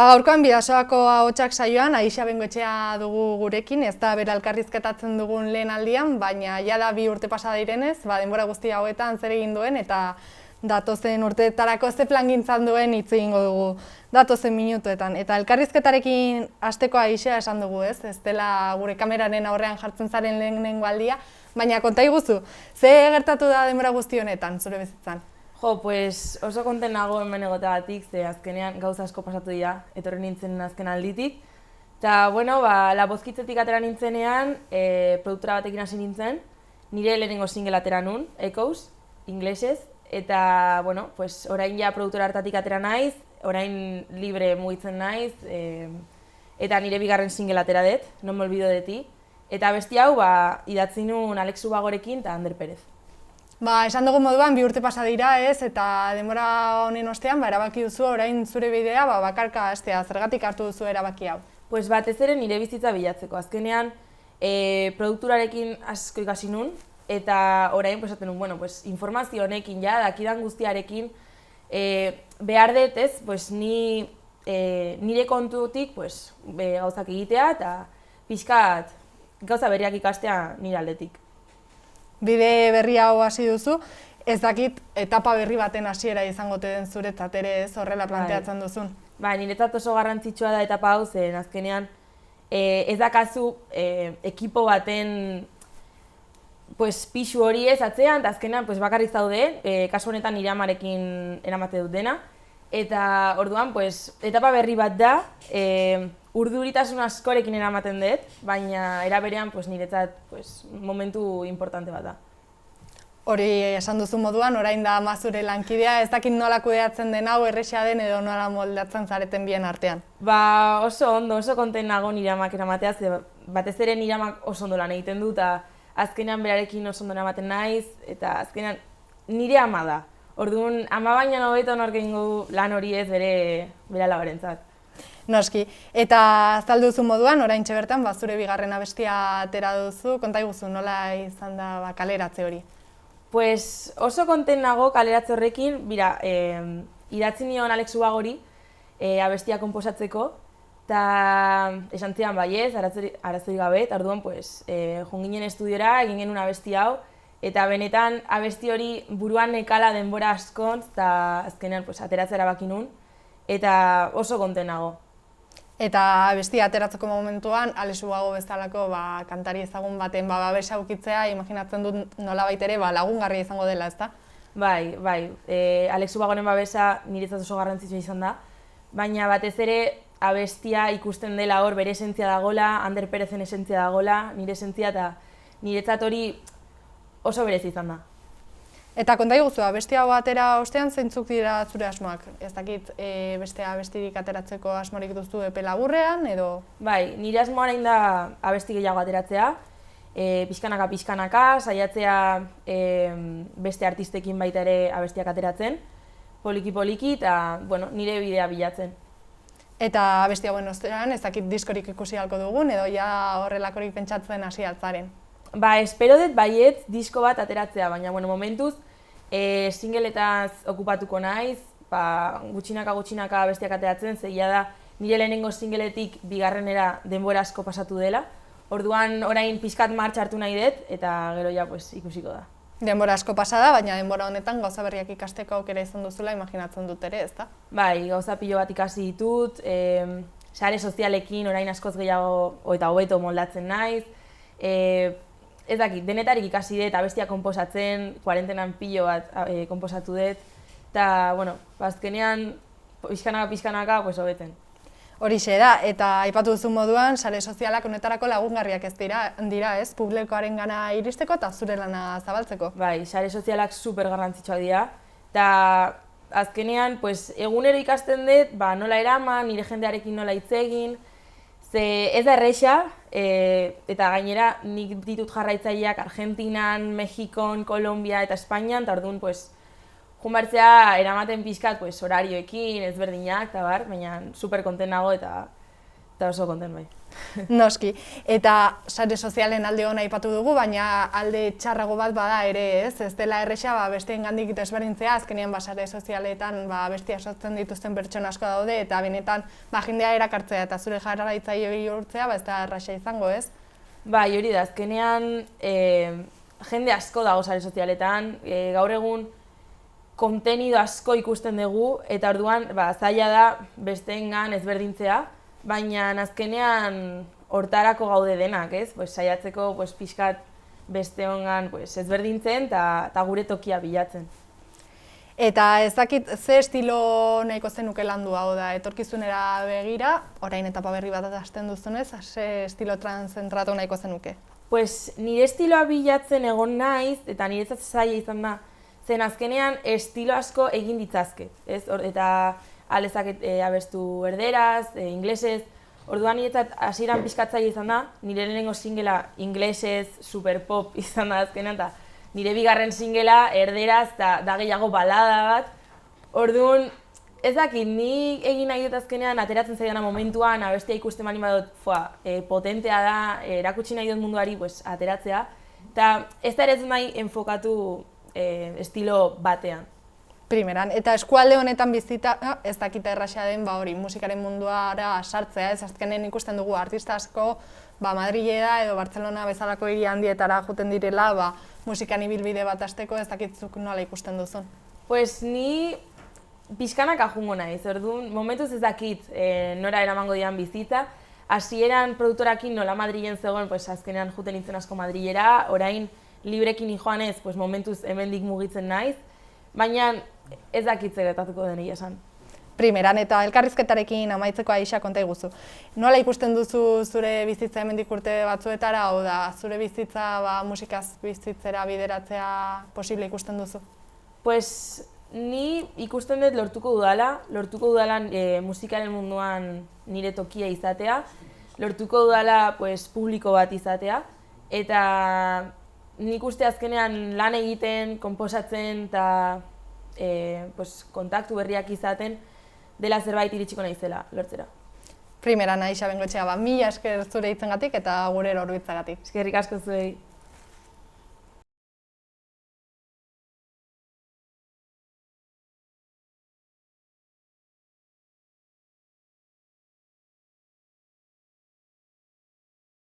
Gaurkoan Bidasoako Ahotsak saioan Aixa Bengoetxea dugu gurekin, ez da bera elkarrizketatzen dugun lehen aldian, baina jada 2 urte pasa direnez, denbora guzti hauetan zer egin duen eta datozen urteetarako ze plangintzan duen hitz egingo dugu datozen minutuetan. Eta elkarrizketarekin hasteko Aixa esan dugu, ez dela gure kameraren aurrean jartzen zaren lehenengo aldia, baina konta iguzu, ze gertatu da denbora guzti honetan zure bizitzan? Pues oso konten nago hemen egoteagatik, ze azkenean gauza asko pasatu dira, etorri nintzen azken alditik. Eta, La Bozkitzetik atera nintzenean, produktora batekin hasi nintzen, nire lehenengo single atera nun, Echoes, inglesez, eta, orain ja produktora hartatik atera naiz, orain libre mugitzen naiz, eta nire bigarren single atera dut, No me olvido de ti, eta besti hau, idatzi nun Alex Ubagorekin eta Ander Perez. Esan dugu moduan, 2 urte pasa dira ez, eta denbora honen ostean erabaki duzu orain zure bidea bakarka hastea, zergatik hartu duzu erabaki hau? Batez ere nire bizitza bilatzeko. Azkenean, produkturarekin asko ikasi nun, eta orain esaten nun, informazio honekin dakidan guztiarekin behar dut ez, nire kontutik gauzak egitea eta pixkat gauza berriak ikastea nire aldetik. Bide berri hau hasi duzu, ez dakit etapa berri baten hasiera izango den zuretzat ere ez horrela planteatzen duzun. Niretzat oso garrantzitsua da etapa hau, zen azkenean ez dakazu ekipo baten pixu hori ez atzean, eta azkenean bakarrik zaude, kasu honetan nire amarekin eramate dut dena. Eta orduan, etapa berri bat da, urduritasun askorekin eramaten dut, baina era berean niretzat momentu importante bat da. Hori esan duzu moduan, orain da zure lankidea, ez dakit nola kudeatzen den hau, erresa den edo nola moldatzen zareten bien artean? Oso ondo, oso konten nago nire amak eramatea, batez ere nire amak oso ondo lan egiten du, eta azkenean berarekin oso ondo eramaten naiz, eta azkenean nire ama da. Orduan, ama baina hobeto nork egingo du lan hori ez bere alabarentzat. Noski, eta azaldu duzu moduan, oraintxe bertan, zure bigarren abestia atera duzu, konta iguzu, nola izan da kaleratze hori? Oso konten nago kaleratze horrekin, idatzi nion Alex Ubagori abestia konposatzeko, eta esan zidan baiez, arazorik gabe, eta orduan joan ginen estudiora, egin genuen abesti hau, eta benetan abesti hori buruan nekala denbora askontz, eta azkenean ateratzea erabaki nun, eta oso konten nago. Eta abestia ateratzeko momentuan, Alex Ubago bezalako kantari ezagun baten babesa ukitzea, imaginatzen dut nolabait ere lagungarria izango dela, ezta? Bai, Alex Ubagoren babesa niretzat oso garrantzitsua izan da, baina batez ere abestia ikusten dela hor bere esentzia dagoela, Ander Perezen esentzia dagoela, nire esentzia, eta niretzat hori oso berezi izan da. Eta konta iguzu, abesti hau atera ostean zeintzuk dira zure asmoak? Ez dakit beste abestirik ateratzeko asmorik duzu epe laburrean, edo? Bai, nire asmoa orain da abesti gehiago ateratzea, pixkanaka, saiatzea beste artistekin baita ere abestiak ateratzen, poliki, eta nire bidea bilatzen. Eta abesti hauen ostean, ez dakit diskorik ikusi halko dugun, edo ja horrelakorik pentsatzen hasi altzaren? Espero dut baiet disko bat ateratzea, baina momentuz singletaz okupatuko naiz, gutxinaka bestiak ateratzen, zeia da nire lehenengo singletik bigarrenera denbora asko pasatu dela, orduan orain pixkat martxa hartu nahi dut, eta gero ja ikusiko da. Denbora asko pasada, baina denbora honetan gauza berriak ikasteko aukera izan duzula imaginatzen dut ere, ezta? Bai, gauza pilo bat ikasi ditut, sare sozialekin orain askoz gehiago eta hobeto moldatzen naiz, ez dakit, denetarik ikasi dut, abestia konposatzen, kuarentenan pilo bat konposatu dut, eta, azkenean, pixkanaka, hobeten. Horixe da, eta aipatu duzu moduan, sare sozialak honetarako lagungarriak ez dira, ez? Publikoaren gana iristeko eta zure lana zabaltzeko. Bai, sare sozialak super garrantzitsuak dira, eta azkenean, egunero ikasten dut, nola eraman, nire jendearekin nola hitz egin, Ze ez da erresa, eta gainera nik ditut jarraitzaileak Argentinan, Mexikon, Kolombia eta Espainian, eta orduan, pues, junbartzea eramaten pixkat, pues, horarioekin, ezberdinak, eta bar, baina super konten nago eta oso konten bai. Noski, eta sare sozialen alde hona aipatu dugu, baina alde txarrago bat bada ere, ez dela erresa besteengandik desberdintzea, azkenean sare sozialetan bestia sortzen dituzten pertsona asko daude, eta benetan jendea erakartzea eta zure jarraitzaile bihurtzea ez da erraza izango, ez? Bai, hori da, azkenean jende asko dago sare sozialetan, gaur egun kontenido asko ikusten dugu, eta orduan zaila da besteengan ezberdintzea, baina azkenean hortarako gaude denak, ez? Saiatzeko pixkat besteongan ezberdintzen eta gure tokia bilatzen. Eta ez dakit ze estilo nahiko zenuke landu hau da, etorkizunera begira, orain etapa berri bat hasten duzunez, ze estilo tranzentratu nahiko zenuke? Nire estiloa bilatzen egon naiz, eta niretzat zaila izan da, zen azkenean estilo asko egin ditzazket, ez? Eta alezaket abestu erderaz, inglesez, orduan niretzat hasieran pixkatzaile izan da, nire lehenengo singela inglesez, super pop izan da azkenean, eta nire bigarren singela erderaz eta da gehiago balada bat. Orduan, ez dakit, nik egin nahi dut azkenean ateratzen zaidana momentuan, abestia ikusten bali badut, potentea da, erakutsi nahi dut munduari ateratzea, eta ez da ere ez nahi enfokatu estilo batean. Primeran, eta eskualde honetan bizita, ez dakita erraxa den hori musikaren munduara sartzea, ez azkenen ikusten dugu artista asko Madrilera edo Bartzelona bezalako hiri handietara joaten direla musikan ibilbide bat hasteko, ez dakitzuk nola ikusten duzun. Ni pixkanaka joango naiz, orduan momentuz ez dakit nora eramango dian bizitza. Hasieran produktorakin nola Madrilen zegoen, azkenean joaten nintzen asko Madrilera, orain librekin joanez, momentuz hemendik mugitzen naiz, baina ez dakitze gertatuko den egia esan. Primeran, eta elkarrizketarekin amaitzeko Aixa konta iguzu. Nola ikusten duzu zure bizitza hemendik urte batzuetara, hau da, zure bizitza musikaz bizitzera bideratzea posible ikusten duzu? Ni ikusten dut lortuko dudala musikaren munduan nire tokia izatea, lortuko dudala publiko bat izatea, eta nik uste azkenean lan egiten, konposatzen eta kontaktu berriak izaten dela zerbait iritsiko naizela lortzera. Primeran, Aixa Bengoetxea, mila esker zure hitzengatik eta gure hurbiltzeagatik. Eskerrik asko zuei.